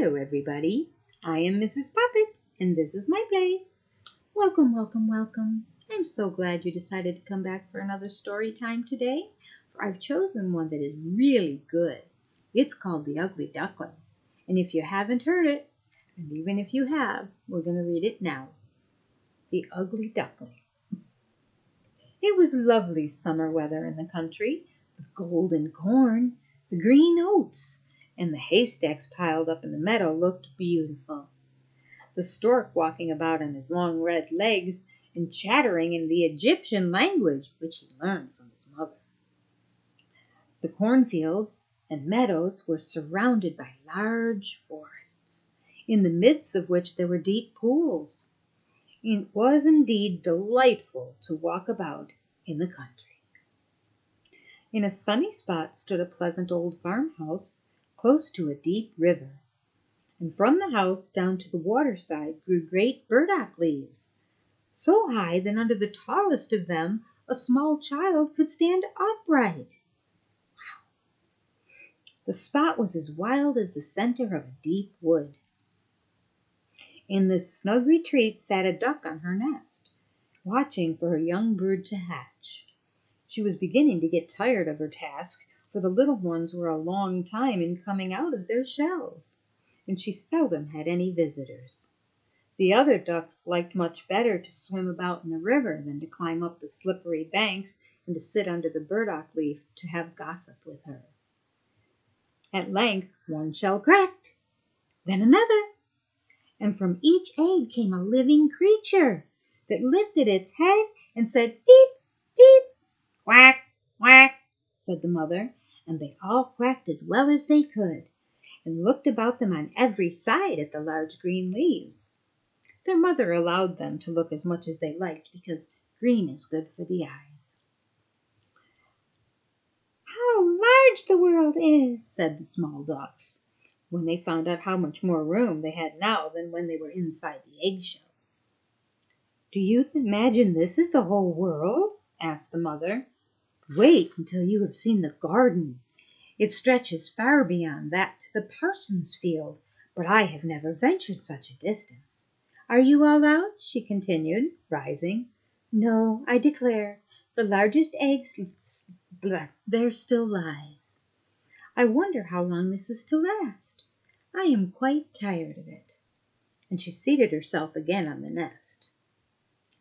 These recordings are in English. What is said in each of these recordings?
Hello, everybody. I am Mrs. Poppet, and this is my place. Welcome, welcome, welcome. I'm so glad you decided to come back for another story time today, for I've chosen one that is really good. It's called The Ugly Duckling, and if you haven't heard it, and even if you have, we're going to read it now. The Ugly Duckling. It was lovely summer weather in the country, the golden corn, the green oats, and the haystacks piled up in the meadow looked beautiful. The stork walking about on his long red legs and chattering in the Egyptian language, which he learned from his mother. The cornfields and meadows were surrounded by large forests, in the midst of which there were deep pools. It was indeed delightful to walk about in the country. In a sunny spot stood a pleasant old farmhouse close to a deep river, and from the house down to the waterside grew great burdock leaves, so high that under the tallest of them a small child could stand upright. Wow! The spot was as wild as the center of a deep wood. In this snug retreat sat a duck on her nest, watching for her young brood to hatch. She was beginning to get tired of her task, for the little ones were a long time in coming out of their shells, and she seldom had any visitors. The other ducks liked much better to swim about in the river than to climb up the slippery banks and to sit under the burdock leaf to have gossip with her. At length one shell cracked, then another, and from each egg came a living creature that lifted its head and said, "Beep, beep." "Quack, quack," said the mother, and they all quacked as well as they could, and looked about them on every side at the large green leaves. Their mother allowed them to look as much as they liked, because green is good for the eyes. "How large the world is," said the small ducks, when they found out how much more room they had now than when they were inside the eggshell. "Do you imagine this is the whole world?" asked the mother. "Wait until you have seen the garden. It stretches far beyond that to the parson's field, but I have never ventured such a distance. Are you all out?" she continued, rising. "No, I declare, the largest egg there still lies. I wonder how long this is to last. I am quite tired of it." And she seated herself again on the nest.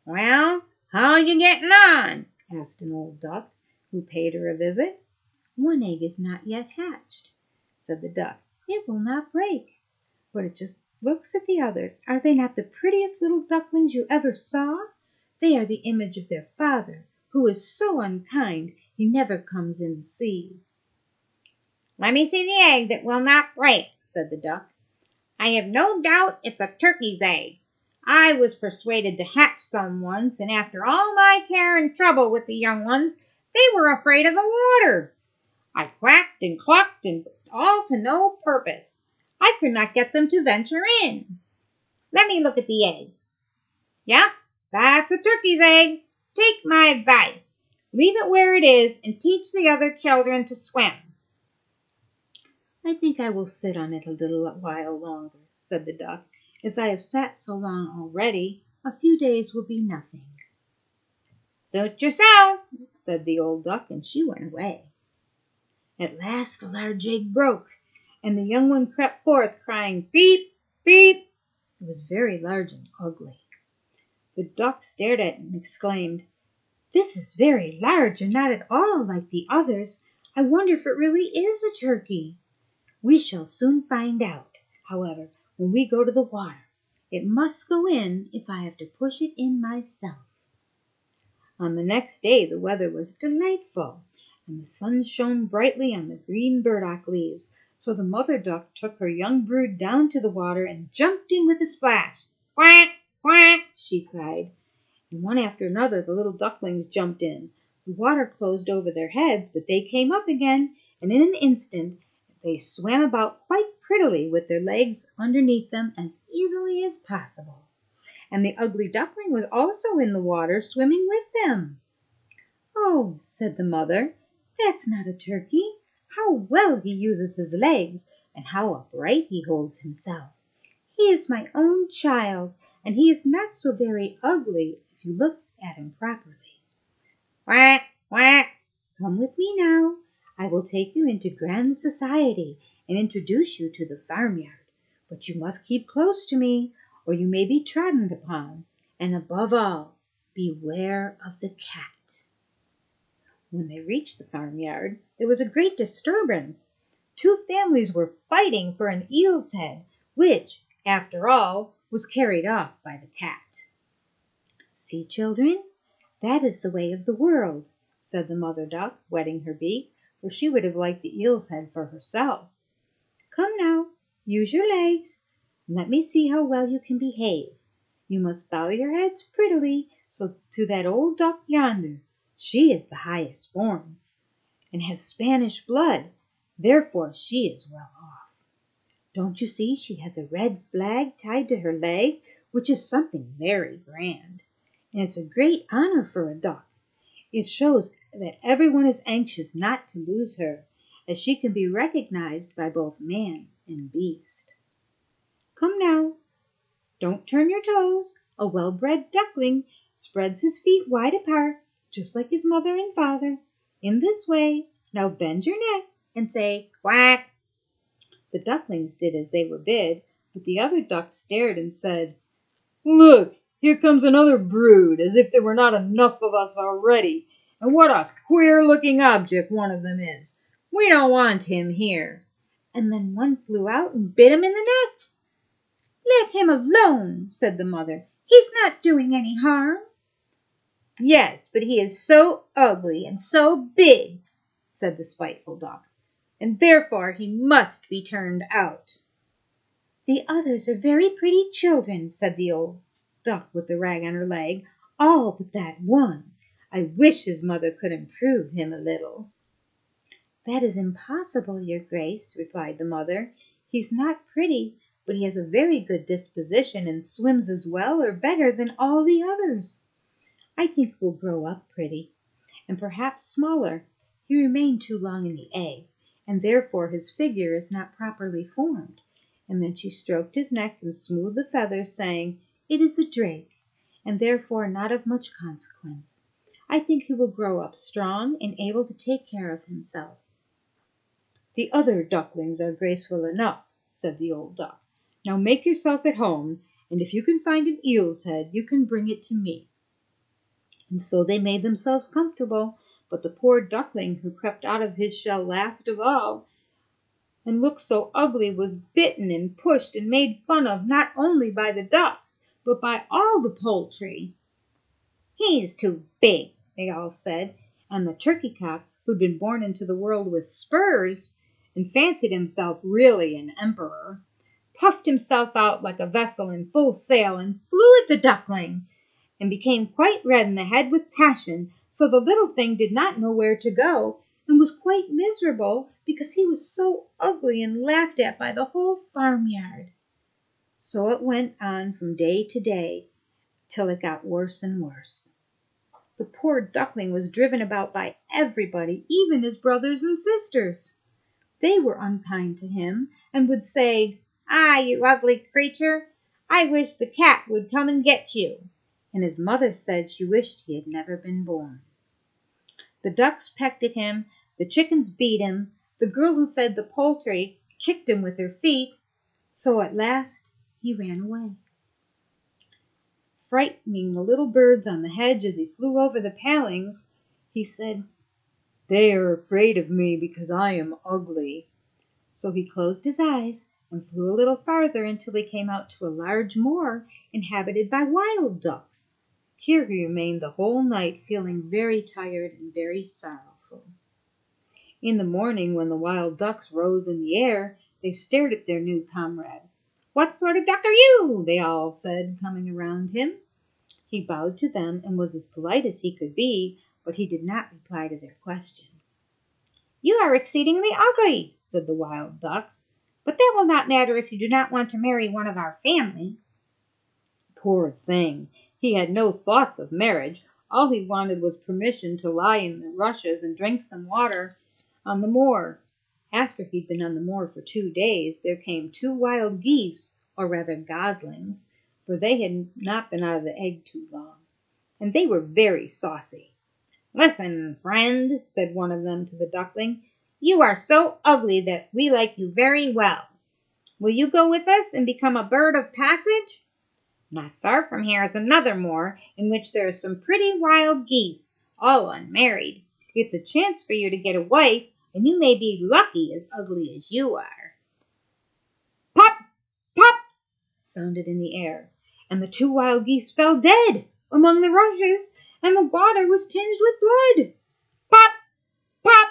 "Well, how are you getting on?" asked an old duck, who paid her a visit. "One egg is not yet hatched," said the duck. "It will not break, but it just looks at the others. Are they not the prettiest little ducklings you ever saw? They are the image of their father, who is so unkind he never comes in to see." "Let me see the egg that will not break," said the duck. "I have no doubt it's a turkey's egg. I was persuaded to hatch some once, and after all my care and trouble with the young ones, they were afraid of the water. I quacked and clucked, and all to no purpose. I could not get them to venture in. Let me look at the egg. Yep, that's a turkey's egg. Take my advice. Leave it where it is and teach the other children to swim." "I think I will sit on it a little while longer," said the duck. "As I have sat so long already, a few days will be nothing." "Suit yourself," said the old duck, and she went away. At last the large egg broke, and the young one crept forth, crying, "Beep, beep." It was very large and ugly. The duck stared at it and exclaimed, "This is very large and not at all like the others. I wonder if it really is a turkey. We shall soon find out, however, when we go to the water. It must go in if I have to push it in myself." On the next day the weather was delightful, and the sun shone brightly on the green burdock leaves, so the mother duck took her young brood down to the water and jumped in with a splash. "Quack, quack," she cried, and one after another the little ducklings jumped in. The water closed over their heads, but they came up again, and in an instant they swam about quite prettily with their legs underneath them as easily as possible. And the ugly duckling was also in the water, swimming with them. "Oh," said the mother, "that's not a turkey. How well he uses his legs, and how upright he holds himself. He is my own child, and he is not so very ugly if you look at him properly. Quack, quack. Come with me now. I will take you into grand society and introduce you to the farmyard. But you must keep close to me, or you may be trodden upon. And above all, beware of the cat. When they reached the farmyard, there was a great disturbance. Two families were fighting for an eel's head, which, after all, was carried off by the cat. See, children, that is the way of the world, said the mother duck, wetting her beak, for she would have liked the eel's head for herself. Come now, use your legs, and let me see how well you can behave. You must bow your heads prettily to that old duck yonder. She is the highest born, and has Spanish blood, therefore she is well off. Don't you see she has a red flag tied to her leg, which is something very grand, and it's a great honor for a duck. It shows that everyone is anxious not to lose her, as she can be recognized by both man and beast. Come now, don't turn your toes. A well-bred duckling spreads his feet wide apart, just like his mother and father. In this way, now bend your neck and say, quack. The ducklings did as they were bid, but the other ducks stared and said, Look, here comes another brood, as if there were not enough of us already. And what a queer-looking object one of them is. We don't want him here. And then one flew out and bit him in the neck. Let him alone, said the mother. He's not doing any harm. Yes, but he is so ugly and so big, said the spiteful duck, and therefore he must be turned out. The others are very pretty children, said the old duck with the rag on her leg, all but that one. I wish his mother could improve him a little. That is impossible, your grace, replied the mother. He's not pretty, but he has a very good disposition and swims as well or better than all the others. I think he will grow up pretty, and perhaps smaller. He remained too long in the egg, and therefore his figure is not properly formed. And then she stroked his neck and smoothed the feathers, saying, It is a drake, and therefore not of much consequence. I think he will grow up strong and able to take care of himself. The other ducklings are graceful enough, said the old duck. Now make yourself at home, and if you can find an eel's head, you can bring it to me. And so they made themselves comfortable, but the poor duckling who crept out of his shell last of all and looked so ugly was bitten and pushed and made fun of not only by the ducks, but by all the poultry. He's too big, they all said, and the turkey cock, who'd been born into the world with spurs and fancied himself really an emperor, puffed himself out like a vessel in full sail and flew at the duckling, and became quite red in the head with passion, so the little thing did not know where to go, and was quite miserable because he was so ugly and laughed at by the whole farmyard. So it went on from day to day, till it got worse and worse. The poor duckling was driven about by everybody, even his brothers and sisters. They were unkind to him, and would say, Ah, you ugly creature, I wish the cat would come and get you. And his mother said she wished he had never been born. The ducks pecked at him, the chickens beat him, the girl who fed the poultry kicked him with her feet, so at last he ran away. Frightening the little birds on the hedge as he flew over the palings, he said, They are afraid of me because I am ugly. So he closed his eyes and flew a little farther until he came out to a large moor inhabited by wild ducks. Here he remained the whole night, feeling very tired and very sorrowful. In the morning, when the wild ducks rose in the air, they stared at their new comrade. What sort of duck are you? They all said, coming around him. He bowed to them and was as polite as he could be, but he did not reply to their question. You are exceedingly ugly, said the wild ducks, but that will not matter if you do not want to marry one of our family. Poor thing! He had no thoughts of marriage. All he wanted was permission to lie in the rushes and drink some water on the moor. After he'd been on the moor for 2 days, there came 2 wild geese, or rather goslings, for they had not been out of the egg too long, and they were very saucy. "Listen, friend," said one of them to the duckling, "you are so ugly that we like you very well. Will you go with us and become a bird of passage? Not far from here is another moor in which there are some pretty wild geese, all unmarried. It's a chance for you to get a wife, and you may be lucky as ugly as you are." Pop! Pop! sounded in the air, and the 2 wild geese fell dead among the rushes, and the water was tinged with blood. Pop! Pop!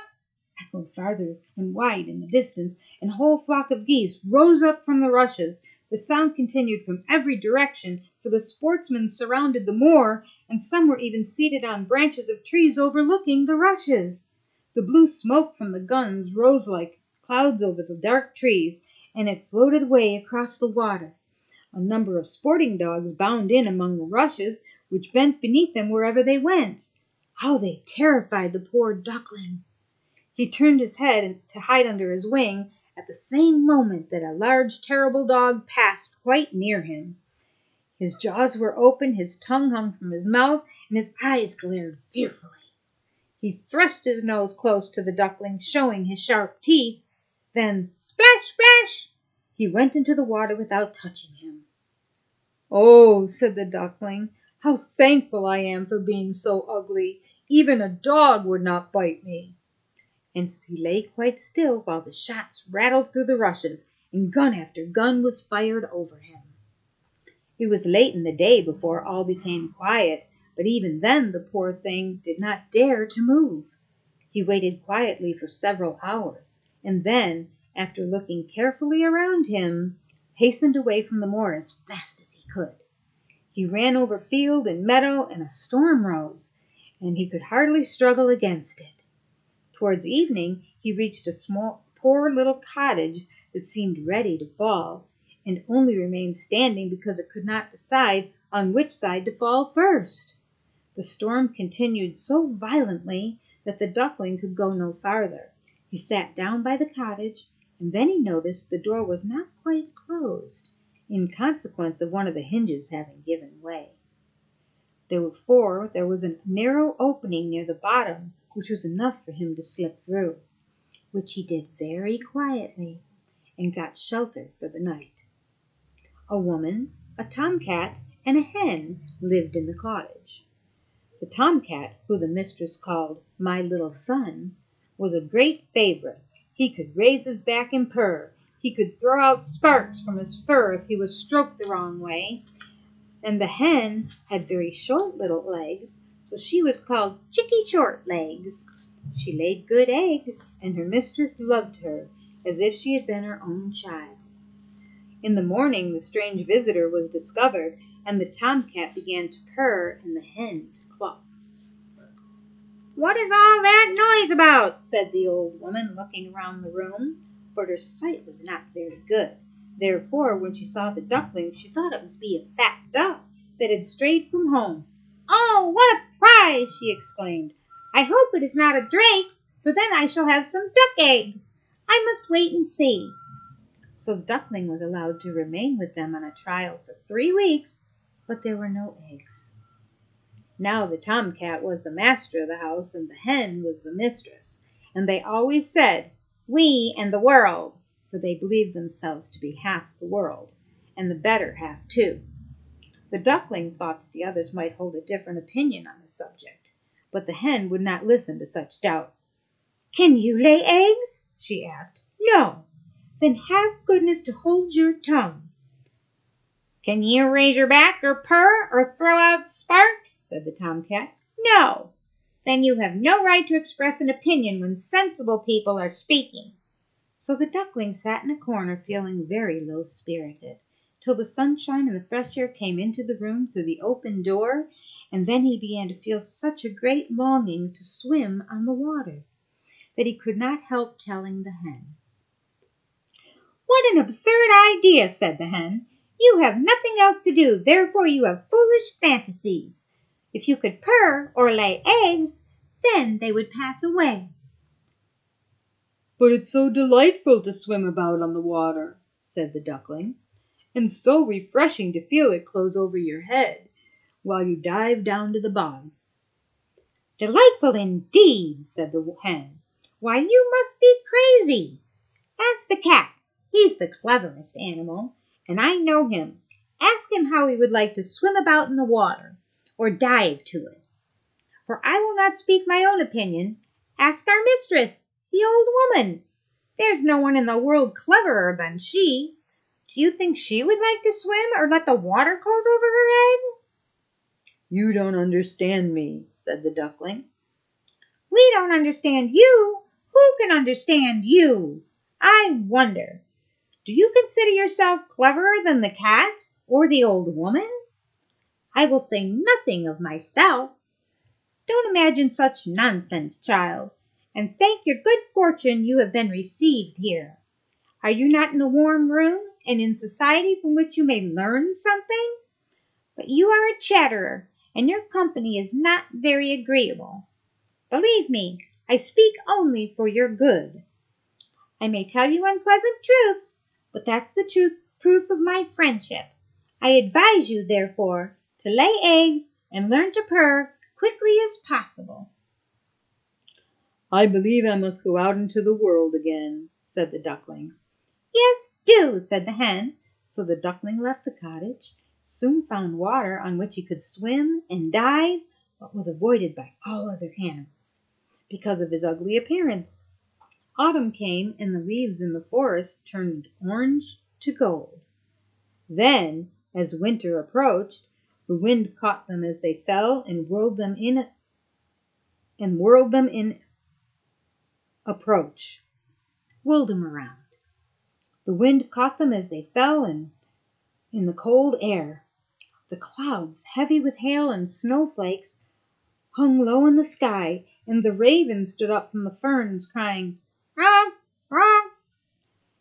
echoed farther and wide in the distance, and a whole flock of geese rose up from the rushes. The sound continued from every direction, for the sportsmen surrounded the moor, and some were even seated on branches of trees overlooking the rushes. The blue smoke from the guns rose like clouds over the dark trees, and it floated away across the water. A number of sporting dogs bounded in among the rushes, which bent beneath them wherever they went. How they terrified the poor duckling! He turned his head to hide under his wing at the same moment that a large, terrible dog passed quite near him. His jaws were open, his tongue hung from his mouth, and his eyes glared fearfully. He thrust his nose close to the duckling, showing his sharp teeth. Then, splash, splash, he went into the water without touching him. "Oh," said the duckling, "how thankful I am for being so ugly. Even a dog would not bite me." And he lay quite still while the shots rattled through the rushes, and gun after gun was fired over him. It was late in the day before all became quiet, but even then the poor thing did not dare to move. He waited quietly for several hours, and then, after looking carefully around him, hastened away from the moor as fast as he could. He ran over field and meadow, and a storm rose, and he could hardly struggle against it. Towards evening he reached a small, poor little cottage that seemed ready to fall, and only remained standing because it could not decide on which side to fall first. The storm continued so violently that the duckling could go no farther. He sat down by the cottage, and then he noticed the door was not quite closed, in consequence of one of the hinges having given way. Therefore there was a narrow opening near the bottom, which was enough for him to slip through, which he did very quietly, and got shelter for the night. A woman, a tomcat, and a hen lived in the cottage. The tomcat, who the mistress called "my little son," was a great favorite. He could raise his back and purr. He could throw out sparks from his fur if he was stroked the wrong way. And the hen had very short little legs, so she was called Chicky Short Legs. She laid good eggs, and her mistress loved her as if she had been her own child. In the morning the strange visitor was discovered, and the tomcat began to purr and the hen to cluck. "What is all that noise about?" said the old woman, looking around the room, but her sight was not very good. Therefore, when she saw the duckling, she thought it must be a fat duck that had strayed from home. "Oh, what a prize!" she exclaimed. "I hope it is not a drake, for then I shall have some duck eggs. I must wait and see." So the duckling was allowed to remain with them on a trial for 3 weeks, but there were no eggs. Now the tomcat was the master of the house, and the hen was the mistress, and they always said, "We and the world," for they believed themselves to be half the world, and the better half too. The duckling thought that the others might hold a different opinion on the subject, but the hen would not listen to such doubts. "Can you lay eggs?" she asked. "No. Then have goodness to hold your tongue." "Can you raise your back or purr or throw out sparks?" said the tomcat. "No. Then you have no right to express an opinion when sensible people are speaking." So the duckling sat in a corner feeling very low-spirited, till the sunshine and the fresh air came into the room through the open door, and then he began to feel such a great longing to swim on the water that he could not help telling the hen. "What an absurd idea!" said the hen. "You have nothing else to do, therefore you have foolish fantasies. If you could purr or lay eggs, then they would pass away." "But it's so delightful to swim about on the water," said the duckling, "and so refreshing to feel it close over your head while you dive down to the bottom." "Delightful indeed," said the hen. "Why, you must be crazy. Ask the cat. He's the cleverest animal, and I know him. Ask him how he would like to swim about in the water, or dive to it. For I will not speak my own opinion. Ask our mistress, the old woman. There's no one in the world cleverer than she. Do you think she would like to swim or let the water close over her head?" "You don't understand me," said the duckling. "We don't understand you. Who can understand you? I wonder, do you consider yourself cleverer than the cat or the old woman? I will say nothing of myself. Don't imagine such nonsense, child, and thank your good fortune you have been received here. Are you not in a warm room and in society from which you may learn something? But you are a chatterer, and your company is not very agreeable. Believe me, I speak only for your good. I may tell you unpleasant truths, but that's the true proof of my friendship. I advise you, therefore, to lay eggs and learn to purr quickly as possible." "I believe I must go out into the world again," said the duckling. "Yes, do," said the hen. So the duckling left the cottage, soon found water on which he could swim and dive, but was avoided by all other animals because of his ugly appearance. Autumn came, and the leaves in the forest turned orange to gold. Then, as winter approached, the wind caught them as they fell and whirled them in approach, whirled them around. The wind caught them as they fell and in the cold air. The clouds, heavy with hail and snowflakes, hung low in the sky, and the raven stood up from the ferns, crying, "Wrong, wrong."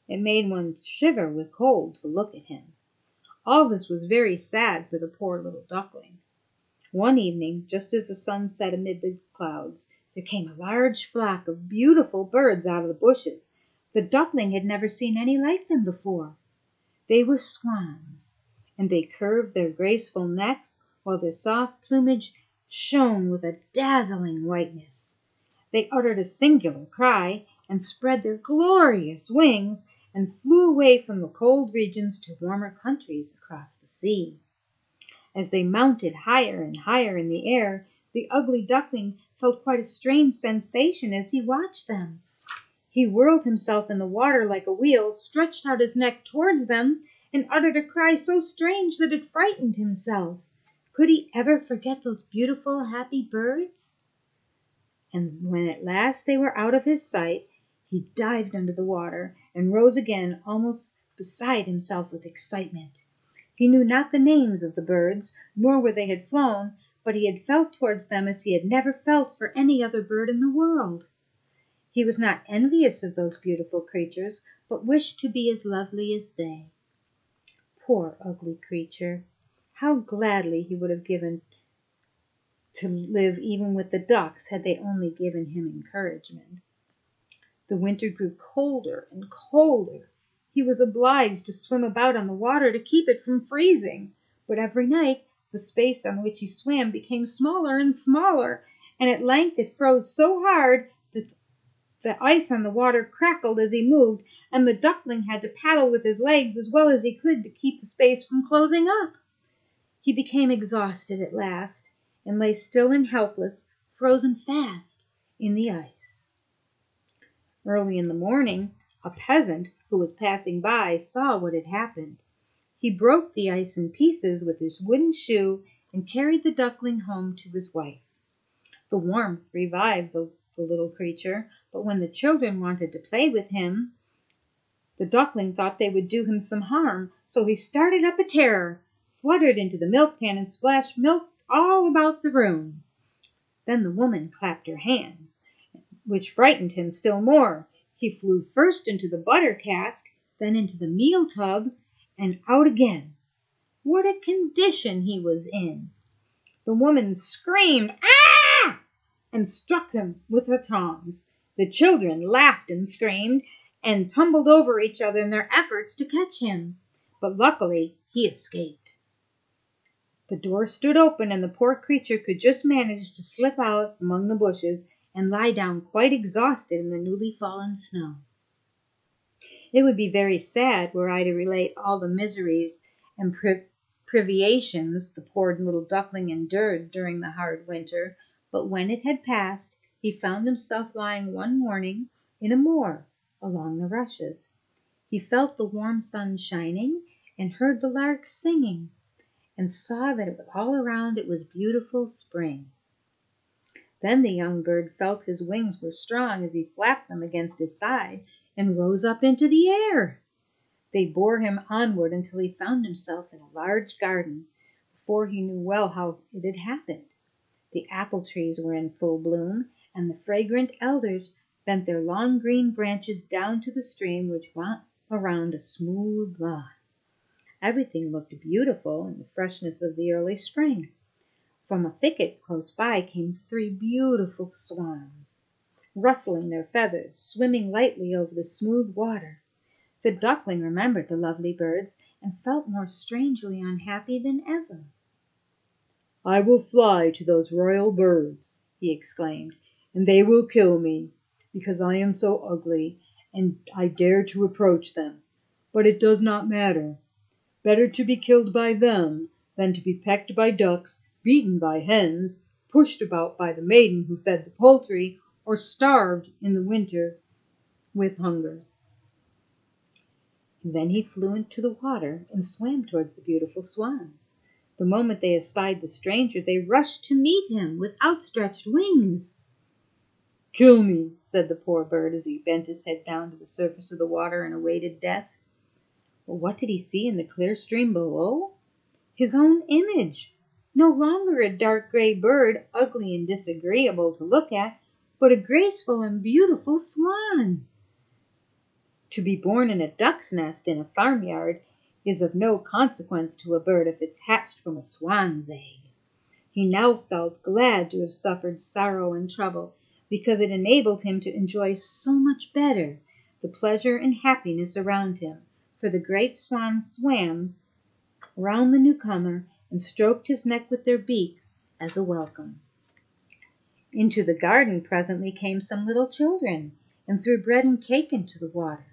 It made one shiver with cold to look at him. All this was very sad for the poor little duckling. One evening, just as the sun set amid the clouds, there came a large flock of beautiful birds out of the bushes. The duckling had never seen any like them before. They were swans, and they curved their graceful necks, while their soft plumage shone with a dazzling whiteness. They uttered a singular cry, and spread their glorious wings, and flew away from the cold regions to warmer countries across the sea. As they mounted higher and higher in the air, the ugly duckling felt quite a strange sensation as he watched them. He whirled himself in the water like a wheel, stretched out his neck towards them, and uttered a cry so strange that it frightened himself. Could he ever forget those beautiful, happy birds? And when at last they were out of his sight, he dived under the water and rose again almost beside himself with excitement. He knew not the names of the birds, nor where they had flown, but he had felt towards them as he had never felt for any other bird in the world. He was not envious of those beautiful creatures, but wished to be as lovely as they. Poor ugly creature! How gladly he would have given to live even with the ducks had they only given him encouragement. The winter grew colder and colder. He was obliged to swim about on the water to keep it from freezing, but every night the space on which he swam became smaller and smaller, and at length it froze so hard that the ice on the water crackled as he moved, and the duckling had to paddle with his legs as well as he could to keep the space from closing up. He became exhausted at last, and lay still and helpless, frozen fast in the ice. Early in the morning, a peasant who was passing by saw what had happened. He broke the ice in pieces with his wooden shoe and carried the duckling home to his wife. The warmth revived the little creature, but when the children wanted to play with him, the duckling thought they would do him some harm, so he started up a terror, fluttered into the milk pan, and splashed milk all about the room. Then the woman clapped her hands, which frightened him still more. He flew first into the butter cask, then into the meal tub, and out again. What a condition he was in! The woman screamed, "Ah!" and struck him with her tongs. The children laughed and screamed and tumbled over each other in their efforts to catch him, but luckily he escaped. The door stood open, and the poor creature could just manage to slip out among the bushes and lie down quite exhausted in the newly fallen snow. It would be very sad were I to relate all the miseries and privations the poor little duckling endured during the hard winter, but when it had passed, he found himself lying one morning in a moor along the rushes. He felt the warm sun shining and heard the larks singing, and saw that all around it was beautiful spring. Then the young bird felt his wings were strong as he flapped them against his side and rose up into the air. They bore him onward until he found himself in a large garden. Before he knew well how it had happened, the apple trees were in full bloom, and the fragrant elders bent their long green branches down to the stream which wound around a smooth lawn. Everything looked beautiful in the freshness of the early spring. From a thicket close by came 3 beautiful swans, rustling their feathers, swimming lightly over the smooth water. The duckling remembered the lovely birds and felt more strangely unhappy than ever. "I will fly to those royal birds," he exclaimed, "and they will kill me, because I am so ugly, and I dare to approach them. But it does not matter. Better to be killed by them than to be pecked by ducks, beaten by hens, pushed about by the maiden who fed the poultry, or starved in the winter with hunger." Then he flew into the water and swam towards the beautiful swans. The moment they espied the stranger, they rushed to meet him with outstretched wings. "Kill me," said the poor bird as he bent his head down to the surface of the water and awaited death. But what did he see in the clear stream below? His own image, no longer a dark gray bird, ugly and disagreeable to look at, but a graceful and beautiful swan. To be born in a duck's nest in a farmyard is of no consequence to a bird if it's hatched from a swan's egg. He now felt glad to have suffered sorrow and trouble, because it enabled him to enjoy so much better the pleasure and happiness around him, for the great swans swam round the newcomer and stroked his neck with their beaks as a welcome. Into the garden presently came some little children and threw bread and cake into the water.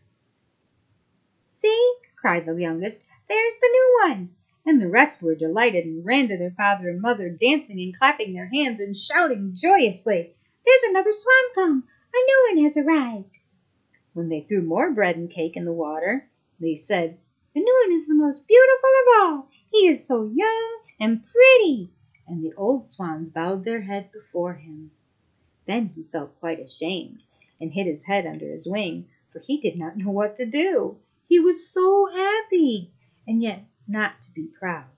"See," cried the youngest, "there's the new one!" And the rest were delighted and ran to their father and mother, dancing and clapping their hands and shouting joyously, "There's another swan come! A new one has arrived!" When they threw more bread and cake in the water, they said, "The new one is the most beautiful of all! He is so young and pretty!" And the old swans bowed their head before him. Then he felt quite ashamed and hid his head under his wing, for he did not know what to do. He was so happy, and yet not to be proud.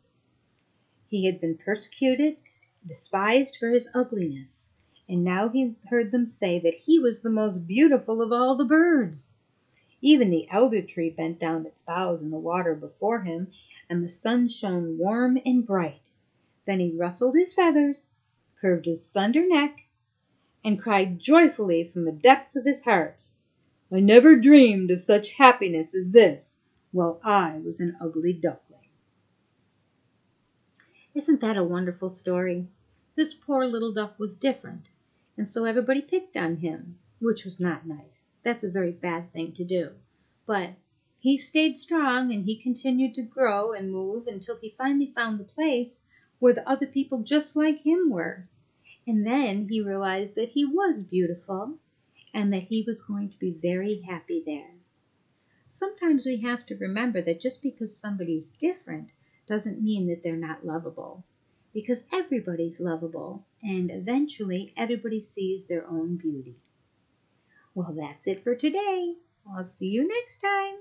He had been persecuted, despised for his ugliness, and now he heard them say that he was the most beautiful of all the birds. Even the elder tree bent down its boughs in the water before him, and the sun shone warm and bright. Then he rustled his feathers, curved his slender neck, and cried joyfully from the depths of his heart, "I never dreamed of such happiness as this while I was an ugly duckling." Isn't that a wonderful story? This poor little duck was different, and so everybody picked on him, which was not nice. That's a very bad thing to do. But he stayed strong, and he continued to grow and move until he finally found the place where the other people just like him were. And then he realized that he was beautiful and that he was going to be very happy there. Sometimes we have to remember that just because somebody's different doesn't mean that they're not lovable, because everybody's lovable, and eventually everybody sees their own beauty. Well, that's it for today. I'll see you next time.